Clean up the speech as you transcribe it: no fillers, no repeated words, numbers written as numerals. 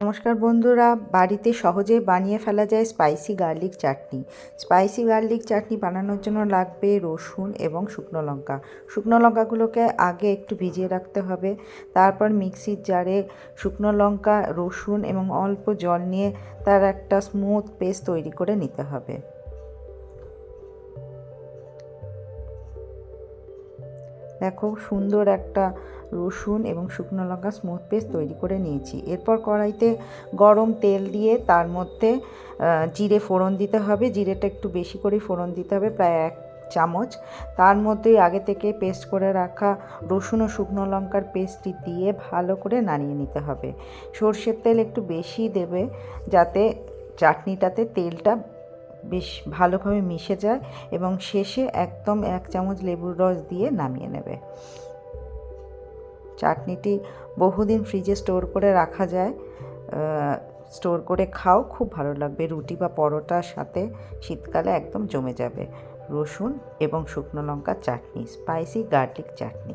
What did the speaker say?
নমস্কার বন্ধুরা, বাড়িতে সহজে বানিয়ে ফেলা যায় স্পাইসি গার্লিক চাটনি। স্পাইসি গার্লিক চাটনি বানানোর জন্য লাগবে রসুন এবং শুকনো লঙ্কা। শুকনো লঙ্কাগুলোকে আগে একটু ভিজিয়ে রাখতে হবে। তারপর মিক্সির জারে শুকনো লঙ্কা, রসুন এবং অল্প জল নিয়ে তার একটা স্মুথ পেস্ট তৈরি করে নিতে হবে। দেখো, সুন্দর একটা রসুন এবং শুকনো লঙ্কা স্মুথ পেস্ট তৈরি করে নিয়েছি। এরপর কড়াইতে গরম তেল দিয়ে তার মধ্যে জিরে ফোড়ন দিতে হবে। জিরেটা একটু বেশি করে ফোড়ন দিতে হবে, প্রায় 1 চামচ। তার মধ্যেই আগে থেকে পেস্ট করে রাখা রসুন ও শুকনো লঙ্কার পেস্টটি দিয়ে ভালো করে নাড়িয়ে নিতে হবে। সর্ষের তেল একটু বেশি দেবে, যাতে চাটনিটাতে তেলটা বেশ ভালোভাবে মিশে যায়, এবং শেষে একদম 1 চামচ লেবুর রস দিয়ে নামিয়ে নেবে। চাটনিটি বহুদিন ফ্রিজে স্টোর করে রাখা যায়। স্টোর করে খাও, খুব ভালো লাগবে। রুটি বা পরোটার সাথে শীতকালে একদম জমে যাবে। রসুন এবং শুকনো লঙ্কার চাটনি, স্পাইসি গার্লিক চাটনি।